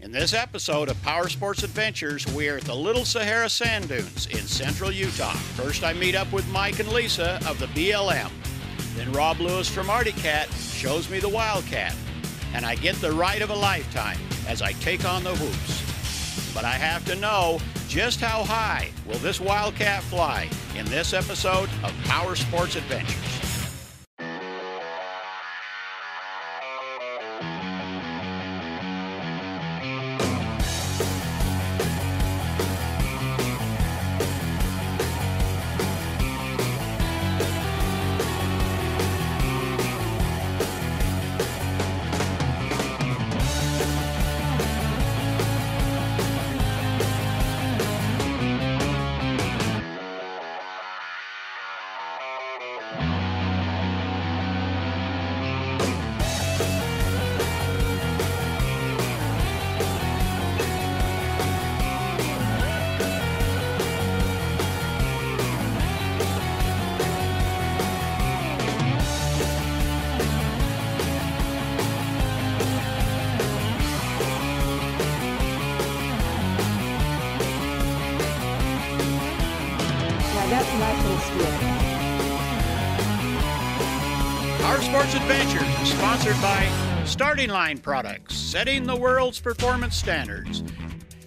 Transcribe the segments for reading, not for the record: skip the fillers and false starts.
In this episode of Power Sports Adventures, we are at the Little Sahara Sand Dunes in central Utah. First, I meet up with Mike and Lisa of the BLM. Then Rob Lewis from Cat shows me the Wildcat. And I get the ride of a lifetime as I take on the hoops. But I have to know, just how high will this Wildcat fly in this episode of Power Sports Adventures? That's a nice little skill. Power Sports Adventures is sponsored by Starting Line Products, setting the world's performance standards.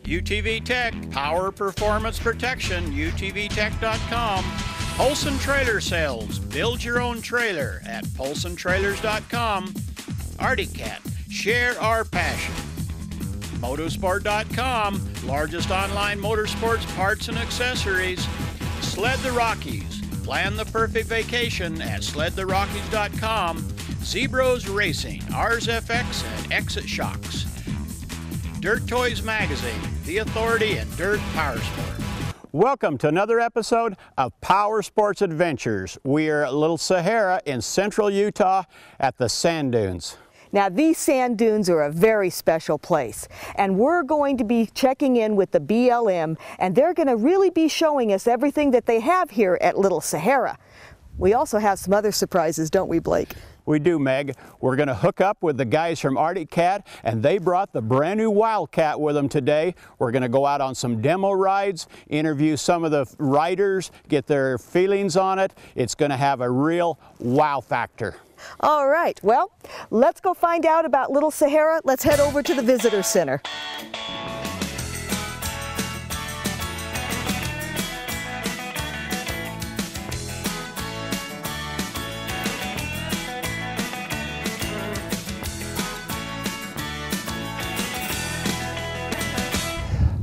UTV Tech, Power Performance Protection, utvtech.com. Polson Trailer Sales, build your own trailer at polsontrailers.com. Cat, share our passion. Motosport.com, largest online motorsports parts and accessories. Sled the Rockies. Plan the perfect vacation at sledtherockies.com. Zebros Racing, RsFX, and Exit Shocks. Dirt Toys Magazine, the authority in dirt power sport. Welcome to another episode of Power Sports Adventures. We are at Little Sahara in central Utah at the Sand Dunes. Now, these sand dunes are a very special place, and we're going to be checking in with the BLM, and they're going to really be showing us everything that they have here at Little Sahara. We also have some other surprises, don't we, Blake? We do, Meg. We're going to hook up with the guys from Cat, and they brought the brand new Wildcat with them today. We're going to go out on some demo rides, interview some of the riders, get their feelings on it. It's going to have a real wow factor. All right, well, let's go find out about Little Sahara. Let's head over to the Visitor Center.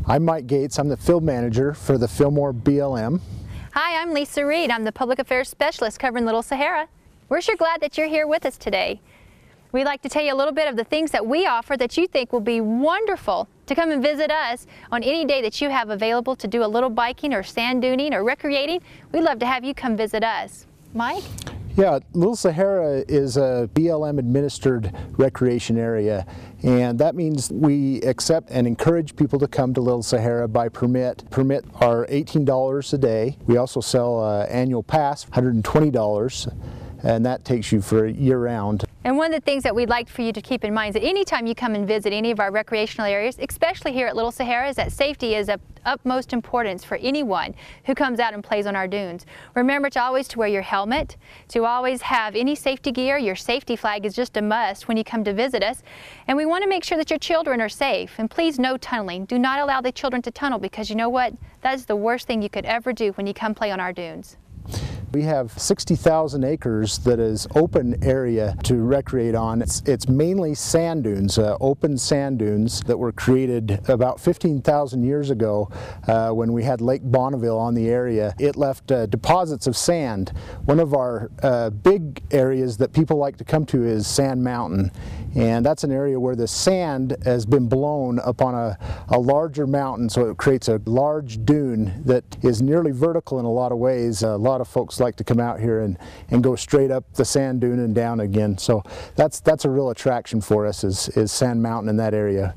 I'm Mike Gates. I'm the field manager for the Fillmore BLM. Hi, I'm Lisa Reed. I'm the Public Affairs Specialist covering Little Sahara. We're sure glad that you're here with us today. We'd like to tell you a little bit of the things that we offer that you think will be wonderful to come and visit us on any day that you have available to do a little biking or sand duning or recreating. We'd love to have you come visit us. Mike? Yeah, Little Sahara is a BLM administered recreation area, and that means we accept and encourage people to come to Little Sahara by permit. Permit are $18 a day. We also sell an annual pass, $120. And that takes you for year-round. And one of the things that we'd like for you to keep in mind is that anytime you come and visit any of our recreational areas, especially here at Little Sahara, is that safety is of utmost importance for anyone who comes out and plays on our dunes. Remember to always wear your helmet, to always have any safety gear. Your safety flag is just a must when you come to visit us. And we want to make sure that your children are safe. And please, no tunneling. Do not allow the children to tunnel, because you know what? That is the worst thing you could ever do when you come play on our dunes. We have 60,000 acres that is open area to recreate on. It's mainly sand dunes, open sand dunes that were created about 15,000 years ago when we had Lake Bonneville on the area. It left deposits of sand. One of our big areas that people like to come to is Sand Mountain, and that's an area where the sand has been blown upon a larger mountain, so it creates a large dune that is nearly vertical in a lot of ways. A lot of folks like to come out here and go straight up the sand dune and down again. So that's a real attraction for us is Sand Mountain in that area.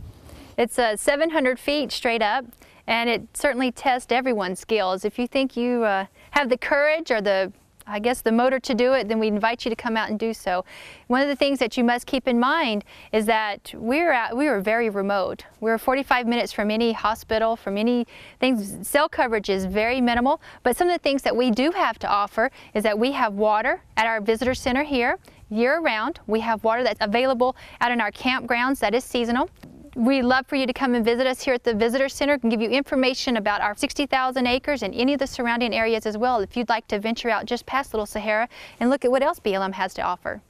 It's 700 feet straight up, and it certainly tests everyone's skills. If you think you have the courage or the I guess, the motor to do it, then we invite you to come out and do so. One of the things that you must keep in mind is that we are very remote. We're 45 minutes from any hospital, from any things. Cell coverage is very minimal, but some of the things that we do have to offer is that we have water at our visitor center here year-round. We have water that's available out in our campgrounds that is seasonal. We'd love for you to come and visit us here at the Visitor Center. We can give you information about our 60,000 acres and any of the surrounding areas as well if you'd like to venture out just past Little Sahara and look at what else BLM has to offer.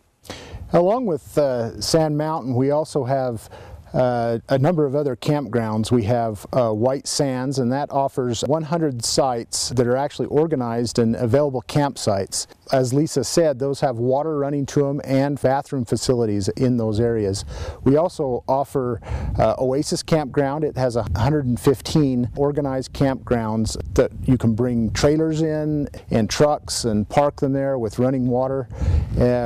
Along with Sand Mountain, we also have a number of other campgrounds. We have White Sands, and that offers 100 sites that are actually organized in available campsites. As Lisa said, those have water running to them and bathroom facilities in those areas. We also offer Asus Campground. It has 115 organized campgrounds that you can bring trailers in and trucks and park them there with running water.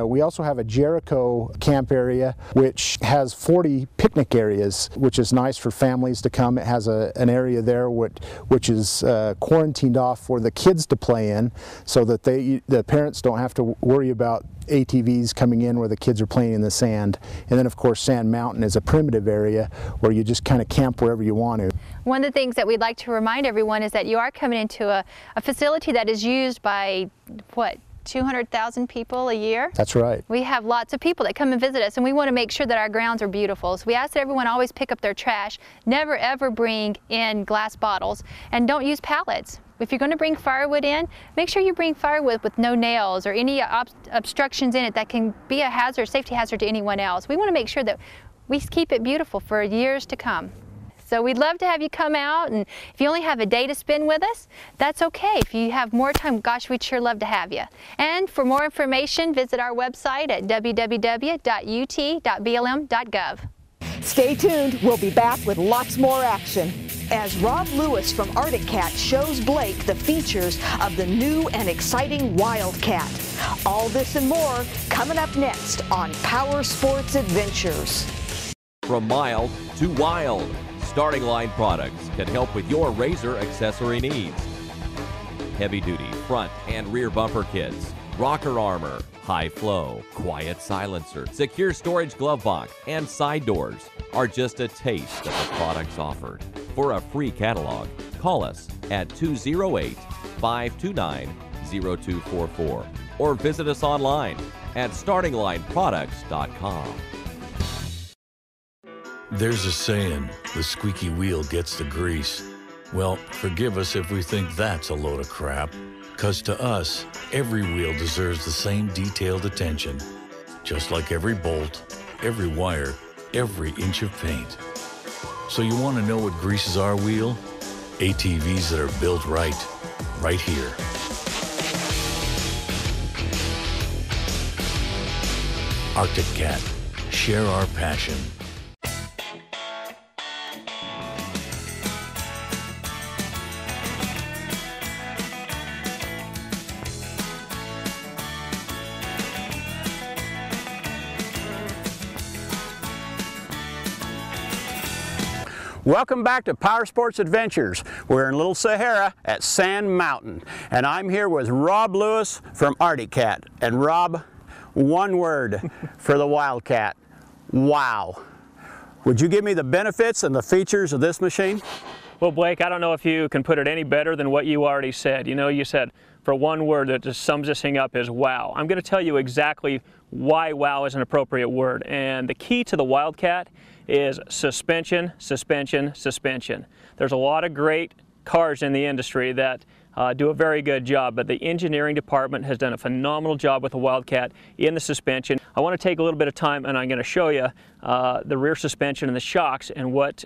We also have a Jericho camp area which has 40 picnic areas, which is nice for families to come. It has an area there which is quarantined off for the kids to play in, so that the parents don't have to worry about ATVs coming in where the kids are playing in the sand. And then of course Sand Mountain is a primitive area where you just kind of camp wherever you want to. One of the things that we'd like to remind everyone is that you are coming into a facility that is used by, what, 200,000 people a year? That's right. We have lots of people that come and visit us, and we want to make sure that our grounds are beautiful. So we ask that everyone always pick up their trash, never ever bring in glass bottles, and don't use pallets. If you're going to bring firewood in, make sure you bring firewood with no nails or any obstructions in it that can be a hazard, safety hazard to anyone else. We want to make sure that we keep it beautiful for years to come. So we'd love to have you come out, and if you only have a day to spend with us, that's okay. If you have more time, gosh, we'd sure love to have you. And for more information, visit our website at www.ut.blm.gov. Stay tuned, we'll be back with lots more action as Rob Lewis from Wildcat shows Blake the features of the new and exciting Wildcat. All this and more coming up next on Power Sports Adventures. From mild to wild, Starting Line products can help with your RZR accessory needs. Heavy-duty front and rear bumper kits, rocker armor, high flow, quiet silencer, secure storage glove box, and side doors are just a taste of the products offered. For a free catalog, call us at 208-529-0244 or visit us online at startinglineproducts.com. There's a saying, the squeaky wheel gets the grease. Well, forgive us if we think that's a load of crap, because to us, every wheel deserves the same detailed attention. Just like every bolt, every wire, every inch of paint. So you want to know what greases our wheel? ATVs that are built right here. Arctic Cat, share our passion. Welcome back to Power Sports Adventures. We're in Little Sahara at Sand Mountain, and I'm here with Rob Lewis from Wildcat. And Rob, one word for the Wildcat: wow. Would you give me the benefits and the features of this machine? Well, Blake, I don't know if you can put it any better than what you already said. You know, you said for one word that just sums this thing up is wow. I'm going to tell you exactly why wow is an appropriate word. And the key to the Wildcat is suspension, suspension, suspension. There's a lot of great cars in the industry that do a very good job, but the engineering department has done a phenomenal job with the Wildcat in the suspension. I want to take a little bit of time, and I'm going to show you the rear suspension and the shocks and what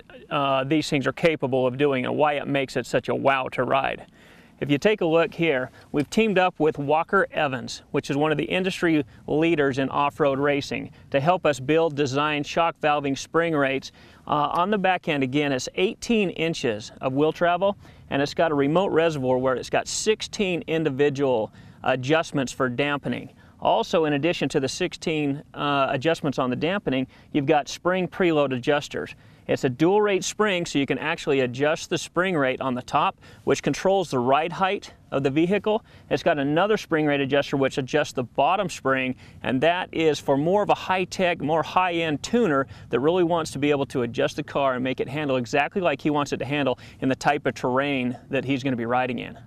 these things are capable of doing and why it makes it such a wow to ride. If you take a look here, we've teamed up with Walker Evans, which is one of the industry leaders in off-road racing, to help us build, design shock valving spring rates. On the back end, again, it's 18 inches of wheel travel, and it's got a remote reservoir where it's got 16 individual adjustments for dampening. Also, in addition to the 16 adjustments on the dampening, you've got spring preload adjusters. It's a dual rate spring, so you can actually adjust the spring rate on the top, which controls the ride height of the vehicle. It's got another spring rate adjuster which adjusts the bottom spring, and that is for more of a high-tech, more high-end tuner that really wants to be able to adjust the car and make it handle exactly like he wants it to handle in the type of terrain that he's going to be riding in.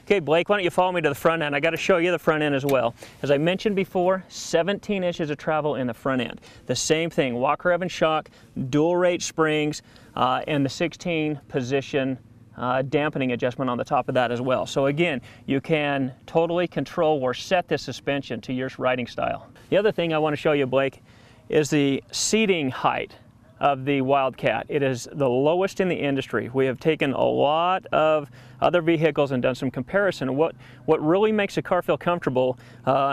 Okay, Blake, why don't you follow me to the front end? I got to show you the front end as well. As I mentioned before, 17 inches of travel in the front end. The same thing, Walker Evans shock, dual rate springs, and the 16 position dampening adjustment on the top of that as well. So again, you can totally control or set the suspension to your riding style. The other thing I want to show you, Blake, is the seating height of the Wildcat. It is the lowest in the industry. We have taken a lot of other vehicles and done some comparison. What really makes a car feel comfortable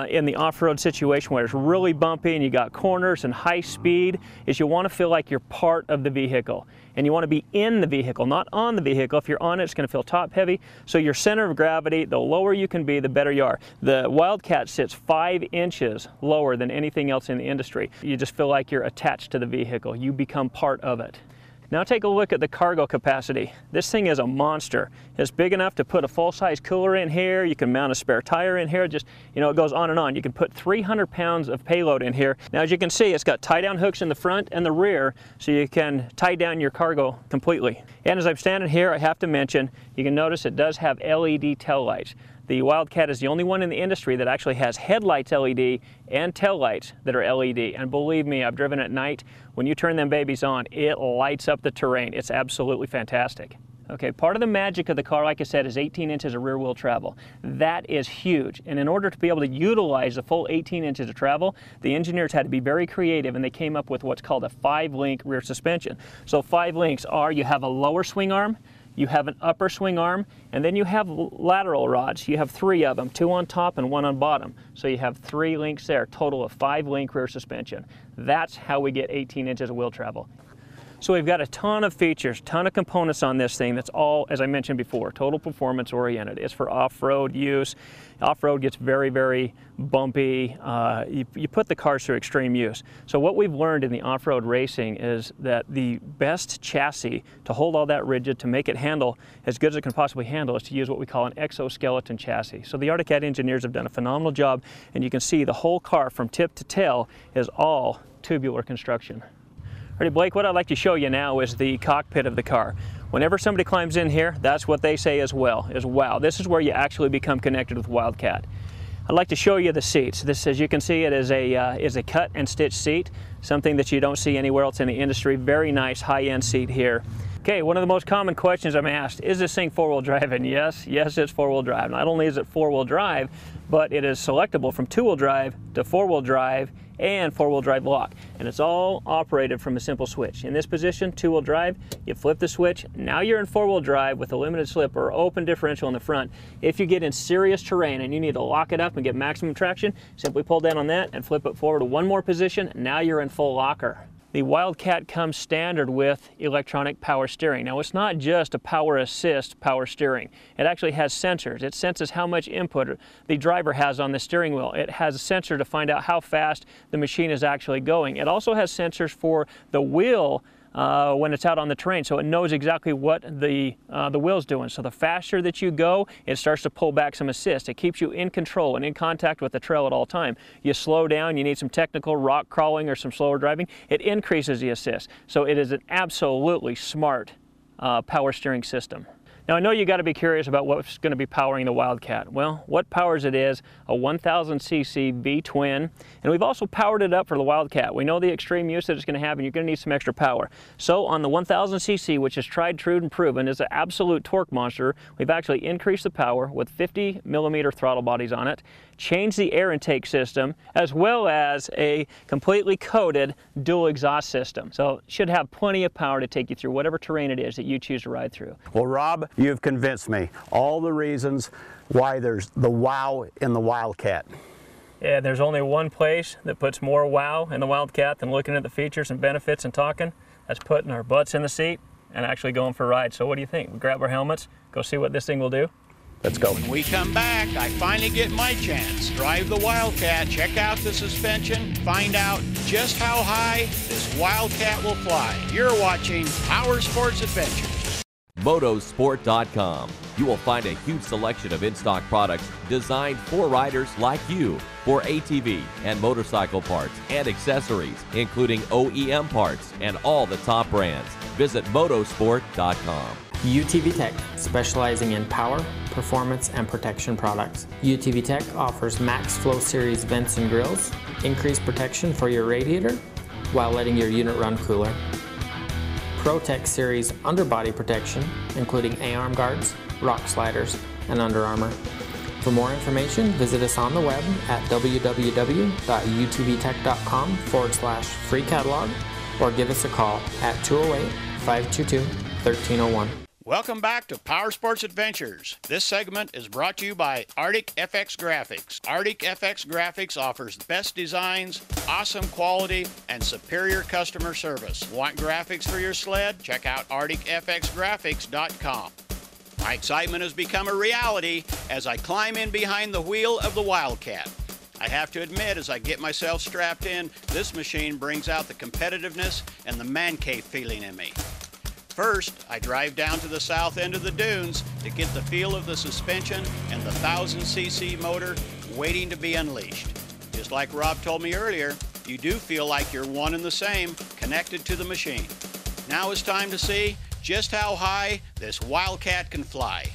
in the off-road situation where it's really bumpy and you got corners and high speed is you want to feel like you're part of the vehicle. And you want to be in the vehicle, not on the vehicle. If you're on it, it's going to feel top heavy. So your center of gravity, the lower you can be, the better you are. The Wildcat sits 5 inches lower than anything else in the industry. You just feel like you're attached to the vehicle. You become part of it. Now take a look at the cargo capacity. This thing is a monster. It's big enough to put a full-size cooler in here. You can mount a spare tire in here. Just, you know, it goes on and on. You can put 300 pounds of payload in here. Now, as you can see, it's got tie-down hooks in the front and the rear, so you can tie down your cargo completely. And as I'm standing here, I have to mention, you can notice it does have LED tail lights. The Wildcat is the only one in the industry that actually has headlights LED and tail lights that are LED. And believe me, I've driven at night. When you turn them babies on, it lights up the terrain. It's absolutely fantastic. Okay, part of the magic of the car, like I said, is 18 inches of rear wheel travel. That is huge. And in order to be able to utilize the full 18 inches of travel, the engineers had to be very creative, and they came up with what's called a 5-link rear suspension. So 5 links are, you have a lower swing arm, you have an upper swing arm, and then you have lateral rods. You have 3 of them, 2 on top and 1 on bottom. So you have 3 links there, total of 5-link rear suspension. That's how we get 18 inches of wheel travel. So we've got a ton of features, ton of components on this thing that's all, as I mentioned before, total performance oriented. It's for off-road use. Off-road gets very, very bumpy. You put the cars through extreme use. So what we've learned in the off-road racing is that the best chassis to hold all that rigid, to make it handle as good as it can possibly handle, is to use what we call an exoskeleton chassis. So the Arctic Cat engineers have done a phenomenal job, and you can see the whole car from tip to tail is all tubular construction. Alrighty, Blake, what I'd like to show you now is the cockpit of the car. Whenever somebody climbs in here, that's what they say as well, is wow. This is where you actually become connected with Wildcat. I'd like to show you the seats. This, as you can see, it is a cut and stitch seat, something that you don't see anywhere else in the industry. Very nice high-end seat here. Okay, one of the most common questions I'm asked, is this thing 4-wheel drive? And yes, it's 4-wheel drive. Not only is it 4-wheel drive, but it is selectable from 2-wheel drive to 4-wheel drive and 4-wheel drive lock. And it's all operated from a simple switch. In this position, 2-wheel drive, you flip the switch, now you're in 4-wheel drive with a limited slip or open differential in the front. If you get in serious terrain and you need to lock it up and get maximum traction, simply pull down on that and flip it forward to one more position, now you're in full locker. The Wildcat comes standard with electronic power steering. Now, it's not just a power assist power steering. It actually has sensors. It senses how much input the driver has on the steering wheel. It has a sensor to find out how fast the machine is actually going. It also has sensors for the wheel when it's out on the terrain, so it knows exactly what the wheel's doing. So the faster that you go, it starts to pull back some assist. It keeps you in control and in contact with the trail at all time. You slow down, you need some technical rock crawling or some slower driving, it increases the assist. So it is an absolutely smart power steering system. Now, I know you got to be curious about what's going to be powering the Wildcat. Well, what powers it is a 1000cc V-twin, and we've also powered it up for the Wildcat. We know the extreme use that it's going to have, and you're going to need some extra power. So on the 1000cc, which is tried, true, and proven, is an absolute torque monster, we've actually increased the power with 50mm throttle bodies on it, changed the air intake system, as well as a completely coated dual exhaust system. So it should have plenty of power to take you through whatever terrain it is that you choose to ride through. Well, Rob, you've convinced me. All the reasons why there's the wow in the Wildcat. Yeah, there's only one place that puts more wow in the Wildcat than looking at the features and benefits and talking. That's putting our butts in the seat and actually going for a ride. So what do you think? We grab our helmets, go see what this thing will do? Let's go. When we come back, I finally get my chance. Drive the Wildcat, check out the suspension, find out just how high this Wildcat will fly. You're watching Power Sports Adventures. Motosport.com. You will find a huge selection of in-stock products designed for riders like you, for ATV and motorcycle parts and accessories, including OEM parts and all the top brands. Visit Motosport.com. UTV Tech, specializing in power, performance, and protection products. UTV Tech offers Max Flow Series vents and grills, increased protection for your radiator while letting your unit run cooler. ProTech Series underbody protection, including A-arm guards, rock sliders, and Under Armour. For more information, visit us on the web at www.utvtech.com/free catalog or give us a call at 208-522-1301. Welcome back to Power Sports Adventures. This segment is brought to you by Arctic FX Graphics. Arctic FX Graphics offers the best designs, awesome quality, and superior customer service. Want graphics for your sled? Check out ArcticFXGraphics.com. My excitement has become a reality as I climb in behind the wheel of the Wildcat. I have to admit, as I get myself strapped in, this machine brings out the competitiveness and the man cave feeling in me. First, I drive down to the south end of the dunes to get the feel of the suspension and the 1000cc motor waiting to be unleashed. Just like Rob told me earlier, you do feel like you're one and the same, connected to the machine. Now it's time to see just how high this Wildcat can fly.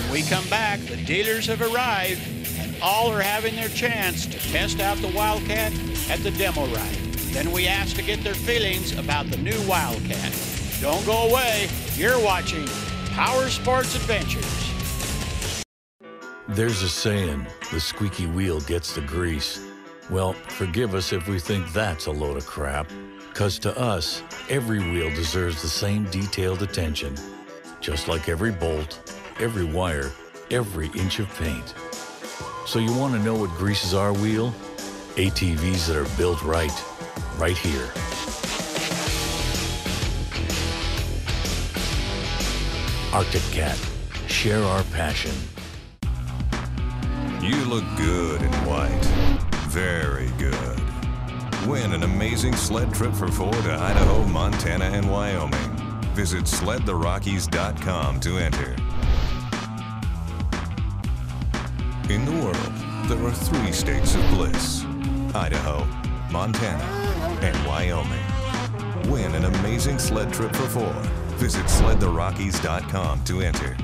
We come back, the dealers have arrived, and all are having their chance to test out the Wildcat at the demo ride. Then we ask to get their feelings about the new Wildcat. Don't go away, you're watching Power Sports Adventures. There's a saying, the squeaky wheel gets the grease. Well, forgive us if we think that's a load of crap, because to us, every wheel deserves the same detailed attention. Just like every bolt, every wire, every inch of paint. So you want to know what greases our wheel? ATVs that are built right here. Arctic Cat. Share our passion. You look good in white. Very good. Win an amazing sled trip for 4 to Idaho, Montana, and Wyoming. Visit sledtherockies.com to enter. In the world, there are 3 states of bliss: Idaho, Montana, and Wyoming. Win an amazing sled trip for 4. Visit sledtherockies.com to enter.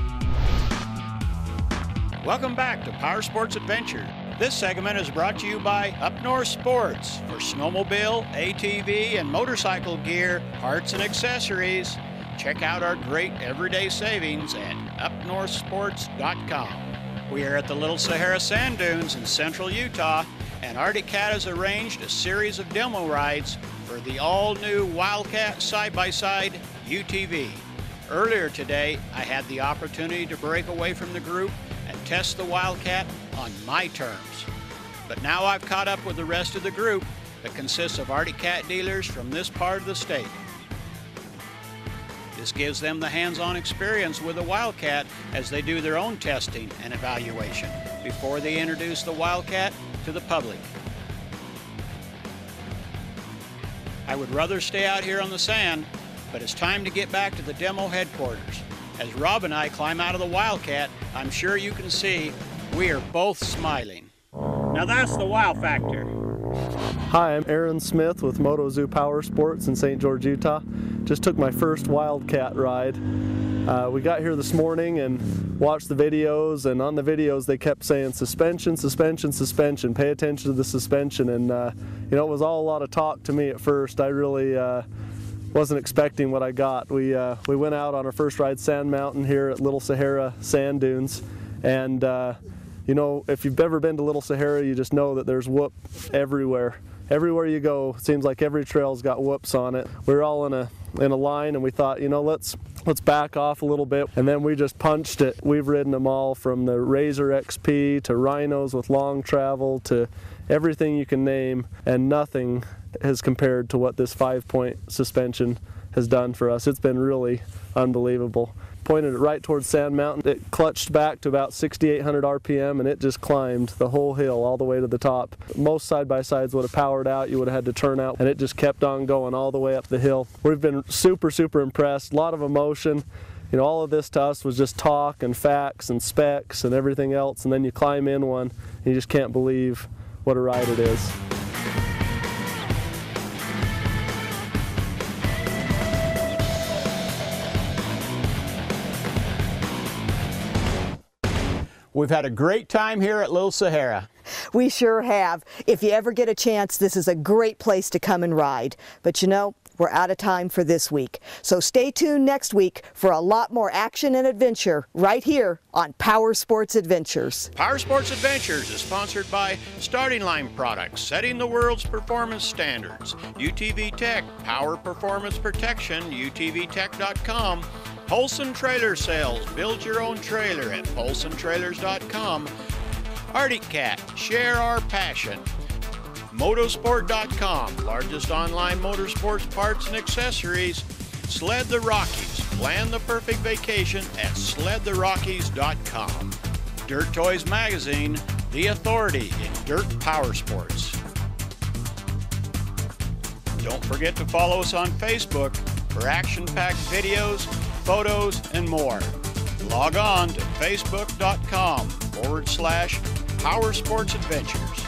Welcome back to Power Sports Adventure. This segment is brought to you by Up North Sports for snowmobile, ATV, and motorcycle gear, parts, and accessories. Check out our great everyday savings at upnorthsports.com. We are at the Little Sahara Sand Dunes in central Utah, and Arctic Cat has arranged a series of demo rides for the all-new Wildcat side-by-side UTV. Earlier today, I had the opportunity to break away from the group and test the Wildcat on my terms. But now I've caught up with the rest of the group that consists of Arctic Cat dealers from this part of the state. This gives them the hands-on experience with the Wildcat as they do their own testing and evaluation before they introduce the Wildcat to the public. I would rather stay out here on the sand, but it's time to get back to the demo headquarters. As Rob and I climb out of the Wildcat, I'm sure you can see we are both smiling. Now that's the wow factor. Hi, I'm Aaron Smith with MotoZoo Power Sports in St. George, Utah. Just took my first Wildcat ride. We got here this morning and watched the videos, and on the videos they kept saying suspension, suspension, suspension, pay attention to the suspension, and you know, it was all a lot of talk to me at first. I really wasn't expecting what I got. We went out on our first ride Sand Mountain here at Little Sahara Sand Dunes, and you know, if you've ever been to Little Sahara, you just know that there's whoop everywhere. Everywhere you go, it seems like every trail's got whoops on it. We were all in a line, and we thought, you know, let's back off a little bit, and then we just punched it. We've ridden them all, from the Razor XP to Rhinos with long travel to everything you can name, and nothing has compared to what this 5-point suspension has done for us. It's been really unbelievable. Pointed it right towards Sand Mountain. It clutched back to about 6,800 RPM, and it just climbed the whole hill all the way to the top. Most side-by-sides would have powered out. You would have had to turn out, and it just kept on going all the way up the hill. We've been super, super impressed. A lot of emotion. You know, all of this to us was just talk and facts and specs and everything else, and then you climb in one, and you just can't believe what a ride it is. We've had a great time here at Little Sahara. We sure have. If you ever get a chance, this is a great place to come and ride. But you know, we're out of time for this week. So stay tuned next week for a lot more action and adventure right here on Power Sports Adventures. Power Sports Adventures is sponsored by Starting Line Products, setting the world's performance standards. UTV Tech, Power Performance Protection, utvtech.com. Polson Trailer Sales, build your own trailer at polsontrailers.com. Arctic Cat, share our passion. Motosport.com, largest online motorsports parts and accessories. Sled the Rockies, plan the perfect vacation at sledtherockies.com. Dirt Toys Magazine, the authority in dirt power sports. Don't forget to follow us on Facebook for action-packed videos, photos, and more. Log on to facebook.com/Power Sports Adventures.